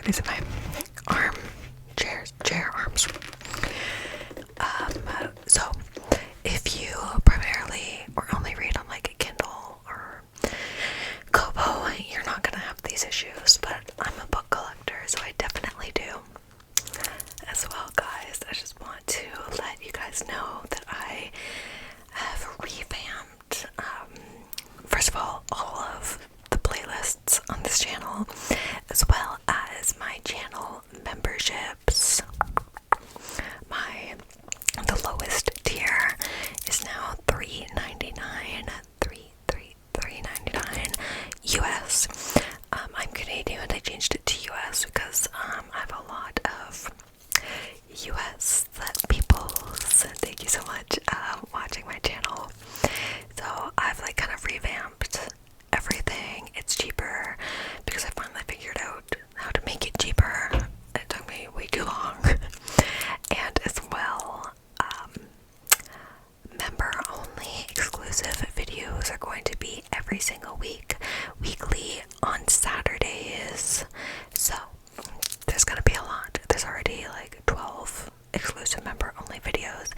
is my chair arms. So if you primarily or only read on like a Kindle or Kobo, you're not gonna have these issues, but I'm a book collector, so I definitely do as well, guys. I just want to let you guys know that I have revamped, first of all of the playlists on this channel, as well as my channel memberships. The lowest tier is now $3.99 US. I'm Canadian and I changed it to US because I have a lot of US that people said thank you so much watching my channel. So I've like kind of revamped everything. It's cheaper because I finally figured out how to make it cheaper. It took me way too long. And as well, member only exclusive videos are going to be every single week, weekly on Saturdays. So there's gonna be a lot. There's already like 12 exclusive member only videos.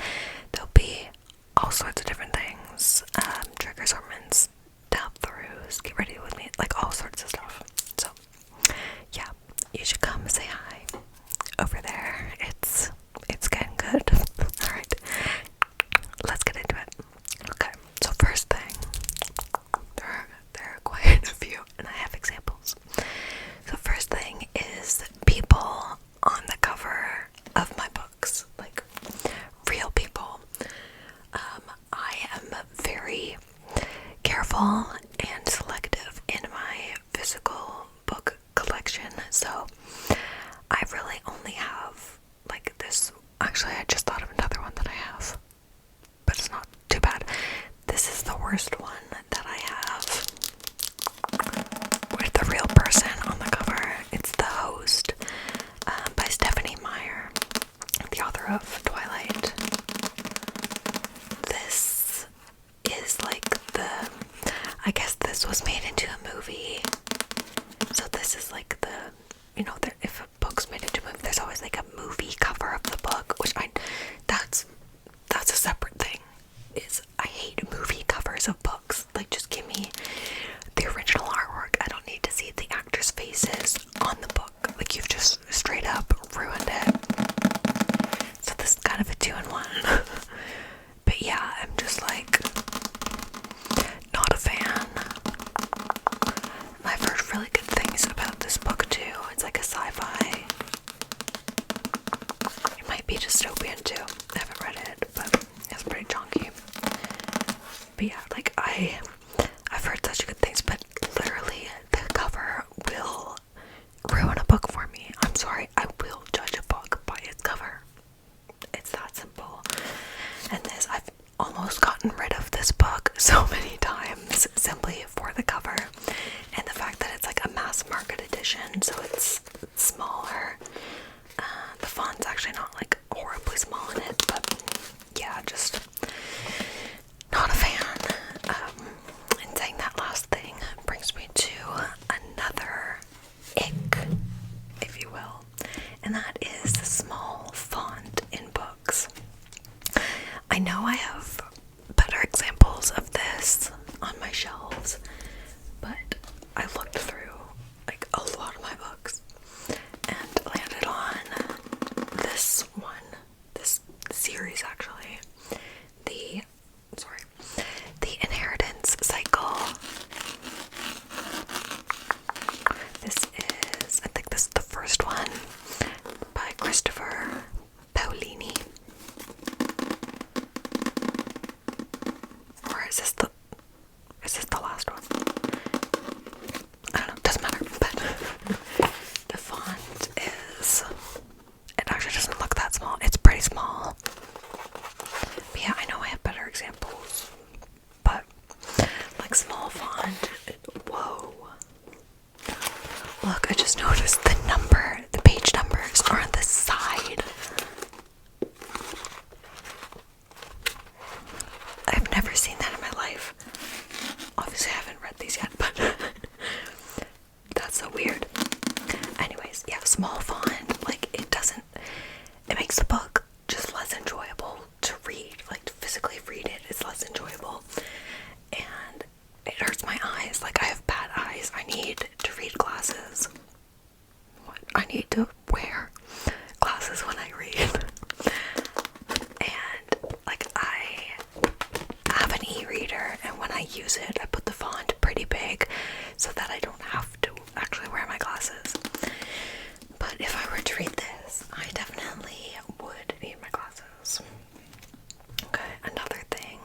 There'll be all sorts of different things, trigger assortments, tap throughs, get ready with me, like all sorts of stuff. So yeah, you should come say hi over there. It's getting good. Alright, let's get into it. Okay, so first thing, there are quite a few, and I have examples. So first thing is people on the cover of my books, like real people. I am very careful and selective in my physical book collection, so I really only have like this. Actually, I just thought of another one that I have, but it's not too bad. This is the worst one that I have with the real person on the cover. It's The Host by Stephanie Meyer, the author of Twilight. This is like I guess this was made into a movie. So this is like if a book's made into a movie, there's always like a movie cover of the book, which that's a separate thing. I hate movie covers of books. Like, just give me the original artwork. I don't need to see the actors' faces on the book. Like, you've just straight up ruined it. So this is kind of a 2-in-1. But yeah, I'm just like not a fan. I've heard really good things about this book too. It's like a sci-fi. It might be dystopian too. I haven't read it, but it's pretty chunky. But yeah, like I've heard such good things, but literally the cover will ruin a book for me. I'm sorry, I will judge a book by its cover. It's that simple. And I've almost gotten rid of this book so many times simply for the cover and the fact that it's like a mass market edition, so it's smaller. The font's actually not like horribly small in it, but yeah, just not a fan. And saying that last thing brings me to another ick, if you will, and that is the small font in books. I know I have better examples of this on my shelves, but I looked through like a lot of my books and landed on this one, this series actually, the Inheritance Cycle. I think this is the first one by Christopher Paolini. Or is this the last one? I don't know, doesn't matter, but the font it actually doesn't look that small. It's pretty small. But yeah, I know I have better examples, but like small font, whoa. Look, I just noticed the page numbers are on the side. I've never seen that in my life. Obviously I haven't read these yet, but that's so weird. Anyways, yeah, small font, like it makes the book just less enjoyable to read. Like to physically read it is less enjoyable, and it hurts my eyes. Like I have bad eyes. I need to read glasses. I need to wear glasses when I read. And like I have an e-reader, and when I use it, I put the font pretty big so that I don't have to actually wear my glasses. But if I were to read this, I definitely would need my glasses. Okay, another thing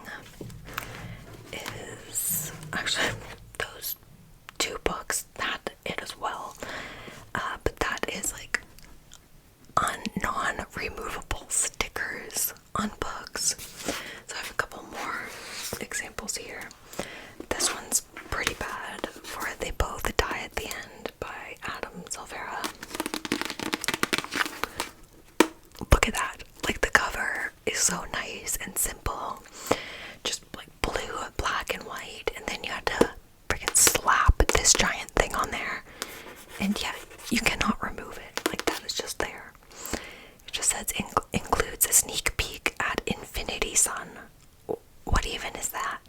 is actually those two books, that it as well. But that is like on non-removable stickers on books. So I have a couple more examples here. This one's pretty bad for They Both Die at the End by Adam Silvera. Look at that. Like the cover is so nice and simple. Just like blue, black, and white, and then you had to freaking slap this giant thing on there. And yet you cannot remove it. Like that is just there. It just says includes a sneak peek at Infinity Sun. What even is that?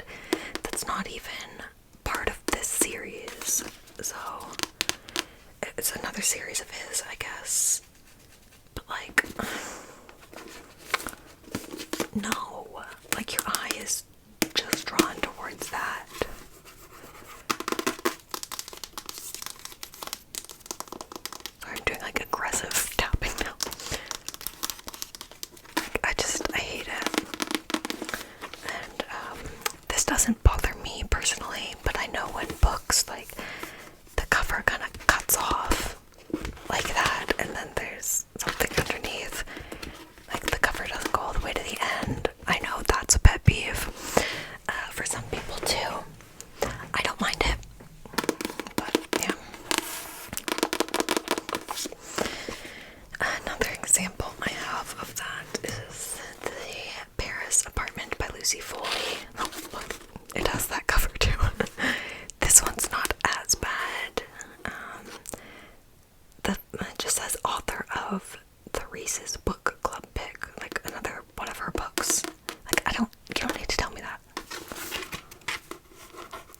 That's not even part of this series. So it's another series of his, I guess. But like, no. Like your eye is just drawn towards that. I'm doing like aggressive tapping now. I hate it. And this doesn't bother me personally, but I know when books, like, the cover kind of cuts off like that, and then there's something underneath, like the cover doesn't go all the way to the end. I know that's a pet peeve for some people too. I don't mind it, but yeah. Another example I have of that is The Paris Apartment by Lucy Foley. Oh, look, it has that cover too. This one's not as bad. It just says author of the Reese's Book Club pick, like another one of her books. Like you don't need to tell me that.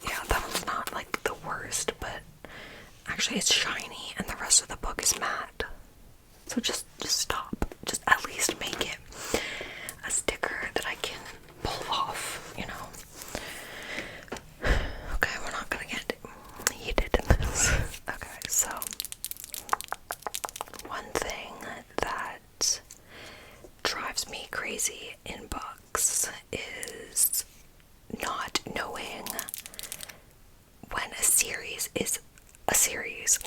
Yeah, that one's not like the worst, but actually it's shiny and the rest of the book is matte. So just stop. Just at least make it a sticker that I can pull off, you know. Okay, we're not gonna get heated in this. Okay, so one thing that drives me crazy in books is not knowing when a series is a series.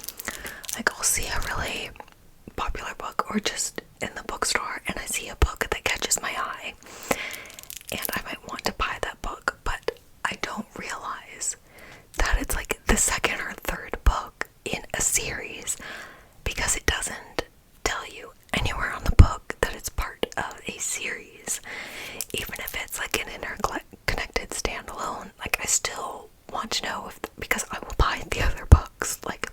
Like I'll see a really popular book or just in the bookstore and I see a book that catches my eye and I might want to buy that book, but I don't realize that it's like the second or third book in a series because it doesn't tell you anywhere on the book that it's part of a series. Even if it's like an interconnected standalone, like I still want to know because I will buy the other books. Like,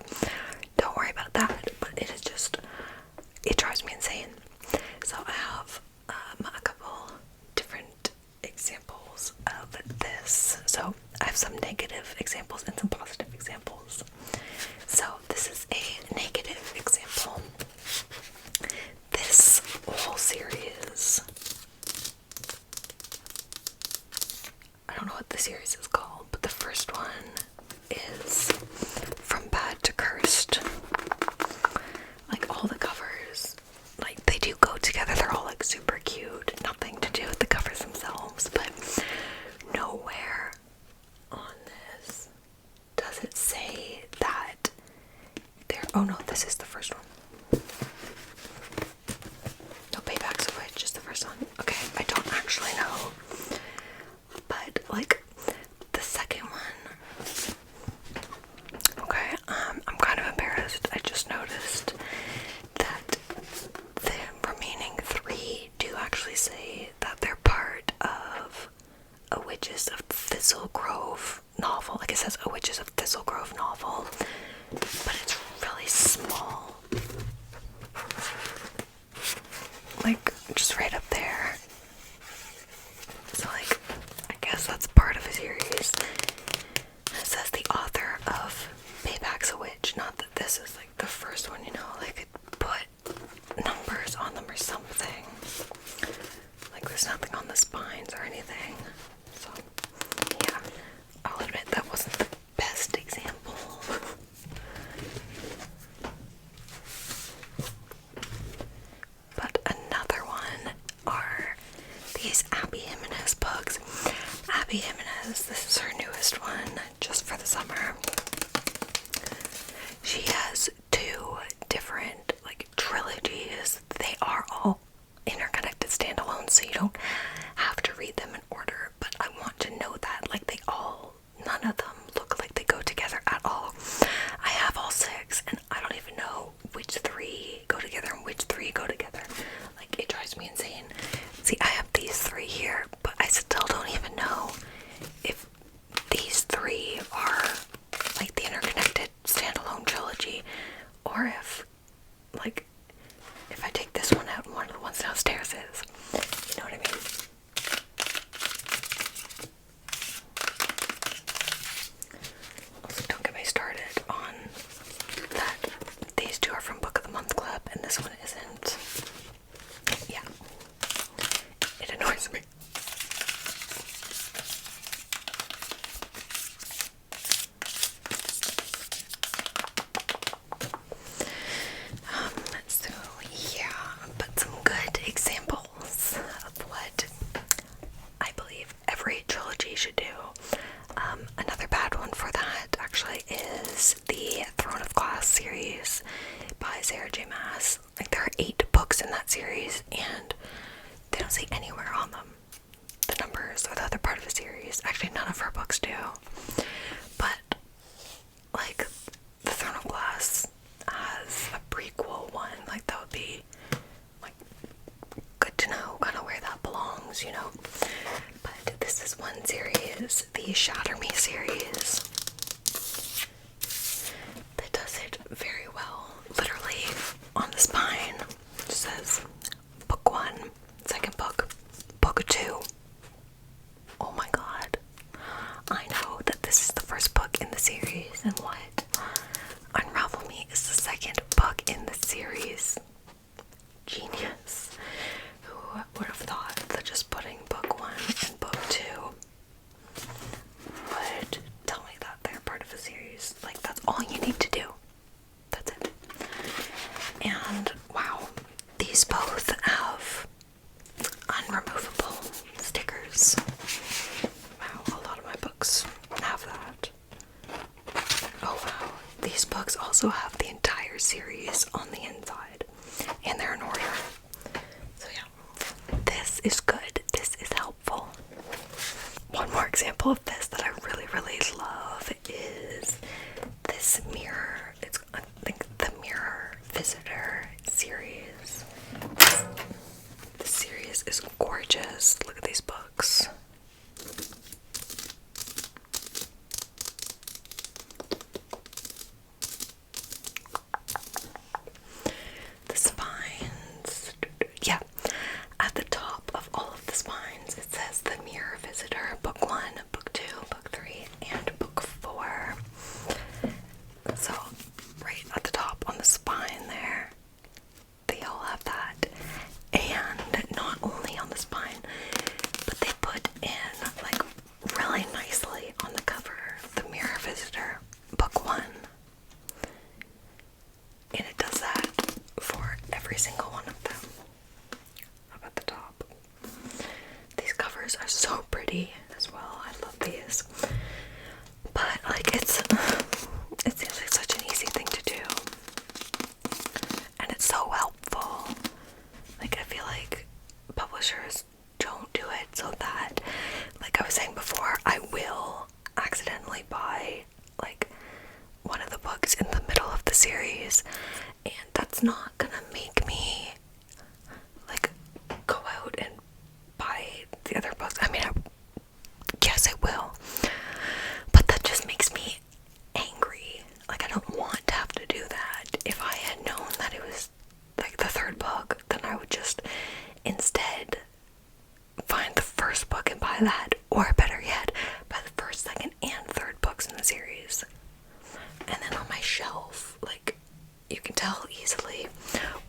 don't worry about that, but it is just, it drives me insane. So I have a couple different examples of this. So I have some negative examples and some positive examples. So this is a negative example. This whole series, I don't know what the series is called, but the first one is From Bad to Cursed. Like all the covers, like they do go together. They're all like super cute. Nothing to do with the covers themselves, but nowhere on this does it say that there. Oh no, this is the first one. No, Payback's a Witch is the first one. Okay, I don't actually know, but like the second one. Okay, I'm kind of embarrassed. I just noticed that the remaining three do actually say that they're part of a Witches of Thistle Grove novel. Like it says a Witches of Thistle Grove novel, but it's really small. this is like the first one, you know, like it put numbers on them or something. Like there's nothing on the spines or anything. So yeah, I'll admit that wasn't the best example. But another one are these Abby Jimenez books. Abby Jimenez, this is her newest one, just for the summer. She has 2 different like trilogies. They are all interconnected standalone, so you don't have to read them in order, but I want to know that like none of them look like they go together at all. I have all 6 and I don't even know which 3 go together and which 3 go together. Like it drives me insane. See, I have these 3 here, but I still don't even know if these 3 are like the interconnected standalone trilogy, or if I take this one out and one of the ones downstairs is. You know what I mean? Also, don't get me started on that. These 2 are from Book of the Month Club, and this one isn't. Yeah. It annoys me. So yeah, but some good examples of what I believe every trilogy should do. Another bad one for that actually is the Throne of Glass series by Sarah J. Maas. Like there are 8 books in that series and they don't say anywhere on them the numbers or the other part of the series. Actually, none of her books do. But like the Throne of Glass has a prequel one, like that would be like good to know kind of where that belongs, you know. But this is one series, the Shatter Me series, that does it very well. Literally on the spine it says book 1, second book, book 2. Oh my god, I know that this is the first book in the series, and what? Unravel Me is the second book in the series. Genius. Who would have thought that just putting book 1 and book 2 would tell me that they're part of a series? Like, that's all you need to do. That's it. And wow, these both have unremovable stickers. Wow, a lot of my books have that. Oh wow, these books also have the entire series on the inside, and they're in order. So yeah, this is good, this is helpful. One more example of this that I really, really love is this mirror. It's, I think, the Mirror Visitor series. This series is gorgeous. Look at these books. The spines. Yeah. At the top of all of the spines, it says The Mirror Visitor, Book 1, Book 2, Book 3, and Book 4. So, right at the top on the spine there, they all have that. And not only on the spine, but they put in, like, really nicely on the cover, The Mirror Visitor, Book 1. And it does that for every single one of them. Up at the top. These covers are so pretty as well. I love these. But like it seems like such an easy thing to do. And it's so helpful. Like I feel like publishers don't do it so that, like I was saying before, I will accidentally buy like one of the books in the middle of the series, and that's not gonna make me like go out and buy the other books. I mean, yes, I will, but that just makes me angry. Like, I don't want to have to do that. If I had known that it was like the third book, then I would just instead find the first book and buy that, or better yet, buy the first, second, and third books in the series. And then on my shelf, like, tell easily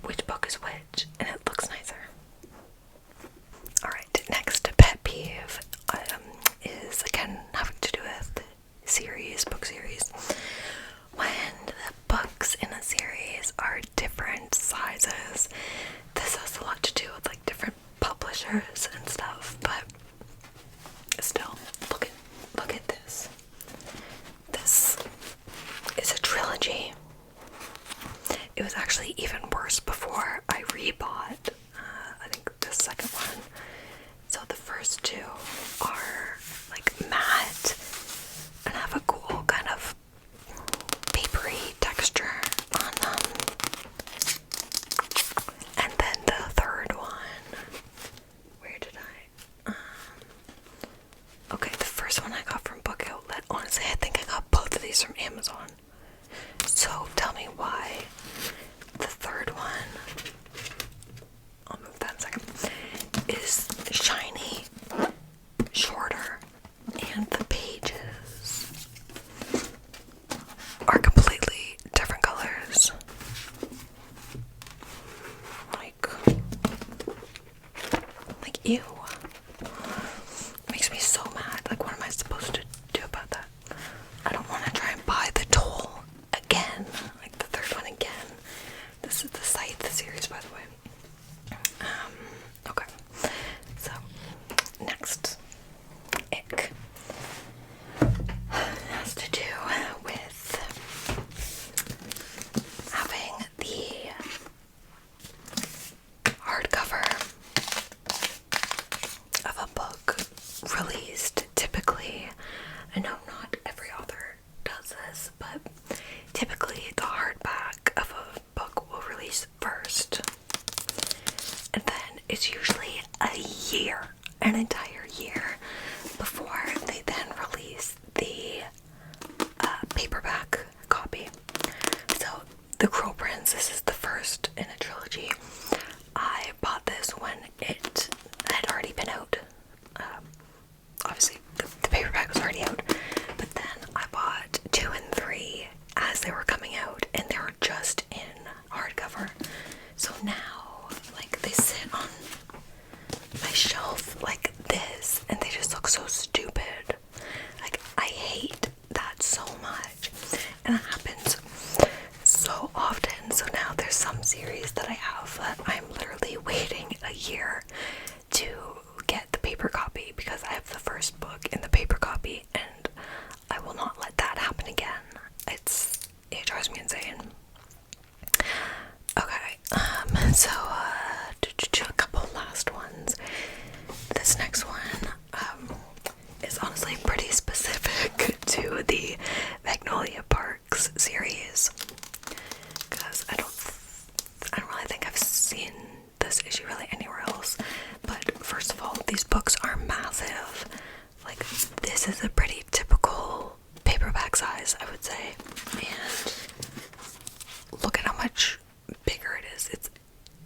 which book is which, and it looks nicer. Alright, next pet peeve is again having to do with book series. When the books in a series are different sizes, this has a lot to do with like different publishers and stuff, but still, look at this. This is a trilogy. It was actually even worse before I rebought, I think the second one. So the first two are like matte and have a cool kind of papery texture on them. And then the third one, where did okay, the first one I got from Book Outlet. Honestly, I think I got both of these from Amazon. So tell me why the third one, I'll move that in a second, is shiny, shorter, and the pages are completely different colors. Like ew. Makes me so mad. Like, what am I supposed to do about that? I don't want to try and buy the toll again, like the third one again. This is the Scythe series, by the way. Okay, so next ick has to do with having the hardcover of a book released. Typically, I know not every author does this, but typically the hardback of a book will release first, and then it's usually a year, an entire year, before they then release the paperback copy. So The Cruel Prince, this is the first in a trilogy. I bought this when it had already been out. Obviously the paperback was already out, but then I bought 2 and 3 as they were coming out, and they were just in hardcover. So now, like, they sit on my shelf like this, and they just look so stupid. Like, I hate that so much, and it happens so often. So now there's some series that I have that I'm literally waiting a year to get the paper copy because I have the first book in the paper copy, and I will not let that happen again. It drives me insane. Okay, so a couple last ones. This next one is honestly pretty specific to the Magnolia Parks series, because I don't really think I've seen this issue really anywhere else. But first of all, these books are massive. Like, this is a pretty typical paperback size, I would say, and look at how much bigger it is. It's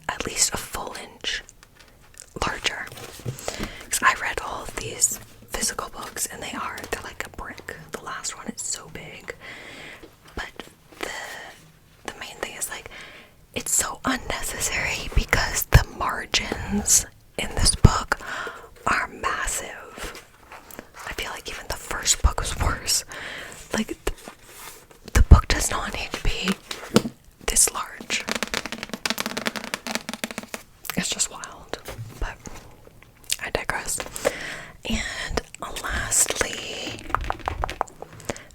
at least a full inch larger. Because I read all of these physical books, and they're like a brick. The last one is so big. But the main thing is, like, it's so unnecessary because the margins in this book are massive. I feel like even the first book was worse. Like, the book does not need to be this large. It's just wild, but I digress. And lastly,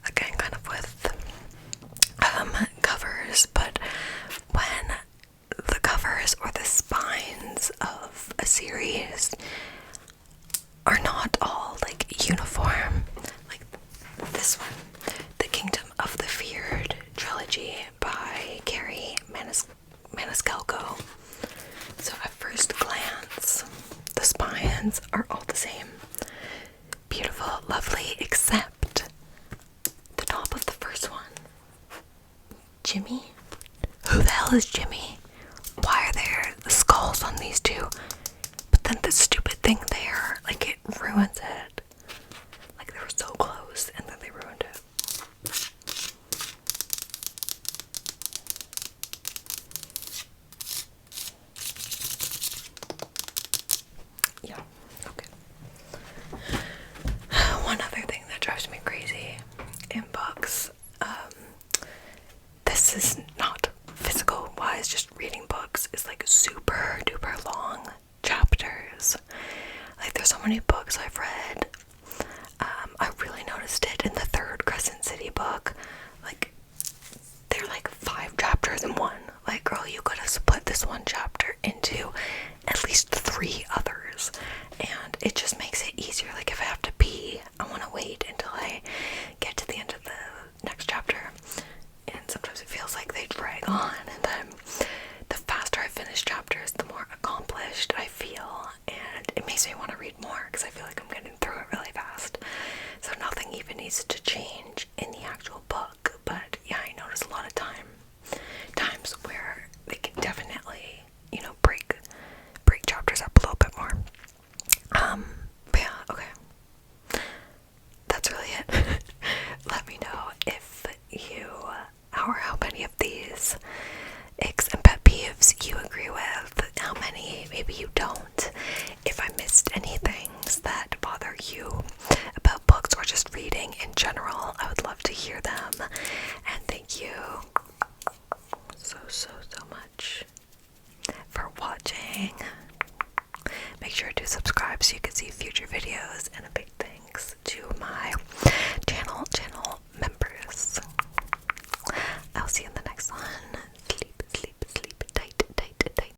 again, kind of with covers, but when the covers or the spines of a series are not all like uniform, like this one, The Kingdom of the Feared trilogy by Carrie Maniscalco. So at first glance, the spines are all the same. Beautiful, lovely, except the top of the first one. Jimmy? Who the hell is Jimmy? Why are there skulls on these two? But then the stupid thing there, like, it ruins it. Like, they were so close, and then they ruined it. this is not physical wise, just reading books is like super duper long chapters. Like there's so many books I've read. I really noticed it in the third Crescent City book. Like they're like 5 chapters in one. Like, girl, you could have split this one chapter into at least 3 others, and it just makes it easier. Like if I have to pee, I want to wait until I get to the end of the next chapter, and sometimes it feels like they drag on, and then the faster I finish chapters, the more accomplished I feel, and it makes me want to read more because I feel like I'm getting through it really fast. So nothing even needs to change in the actual book, but yeah, I notice a lot of times where they can definitely, you know, break chapters up a little bit more. But yeah, okay. That's really it. Let me know if you, how many of these icks and pet peeves you agree with, how many maybe you don't. If I missed any things that bother you about books or just reading in general, I would love to hear them.